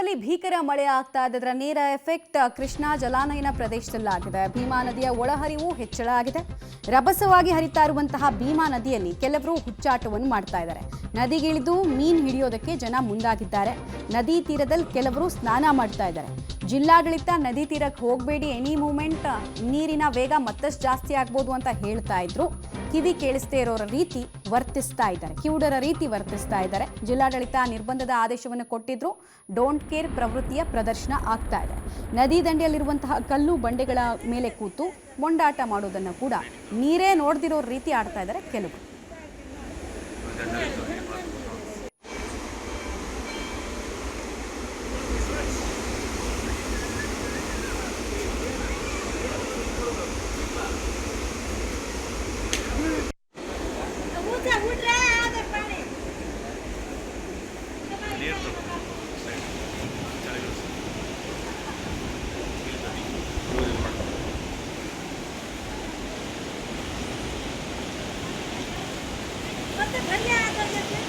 ರಾಜ್ಯದಲ್ಲಿ ಭೀಕರ ಮಳೆ ಆಗ್ತಾ ಇದೆ. ಅದರ ನೇರ ಎಫೆಕ್ಟ್ ಕೃಷ್ಣಾ ಜಲಾನಯನ ಪ್ರದೇಶದಲ್ಲಾಗಿದೆ. ಭೀಮಾ ನದಿಯ ಒಳಹರಿವು ಹೆಚ್ಚಳ ಆಗಿದೆ. ರಭಸವಾಗಿ ಹರಿತಾ ಇರುವಂತಹ ಭೀಮಾ ನದಿಯಲ್ಲಿ ಕೆಲವರು ಹುಚ್ಚಾಟವನ್ನು ಮಾಡ್ತಾ ಇದ್ದಾರೆ. ನದಿಗಿಳಿದು ಮೀನು ಹಿಡಿಯೋದಕ್ಕೆ ಜನ ಮುಂದಾಗಿದ್ದಾರೆ. ನದಿ ತೀರದಲ್ಲಿ ಕೆಲವರು ಸ್ನಾನ ಮಾಡ್ತಾ ಇದ್ದಾರೆ. ಜಿಲ್ಲಾಡಳಿತ ನದಿ ತೀರಕ್ಕೆ ಹೋಗಬೇಡಿ, ಎನಿ ಮೂಮೆಂಟ್ ನೀರಿನ ವೇಗ ಮತ್ತಷ್ಟು ಜಾಸ್ತಿ ಆಗ್ಬೋದು ಅಂತ ಹೇಳ್ತಾ ಇದ್ರು. ಕಿವಿ ಕೇಳಿಸ್ದೇ ಇರೋರ ರೀತಿ ವರ್ತಿಸ್ತಾ ಇದ್ದಾರೆ, ಕಿವುಡರ ರೀತಿ ವರ್ತಿಸ್ತಾ ಇದ್ದಾರೆ. ಜಿಲ್ಲಾಡಳಿತ ನಿರ್ಬಂಧದ ಆದೇಶವನ್ನು ಕೊಟ್ಟಿದ್ರು. ಡೋಂಟ್ ಕೇರ್ ಪ್ರವೃತ್ತಿಯ ಪ್ರದರ್ಶನ ಆಗ್ತಾ ಇದೆ. ನದಿ ದಂಡೆಯಲ್ಲಿರುವಂತಹ ಕಲ್ಲು ಬಂಡೆಗಳ ಮೇಲೆ ಕೂತು ಮೊಂಡಾಟ ಮಾಡೋದನ್ನು ಕೂಡ ನೀರೇ ನೋಡ್ದಿರೋ ರೀತಿ ಆಡ್ತಾ ಇದ್ದಾರೆ ಕೆಲವರು. ಮತ್ತೆ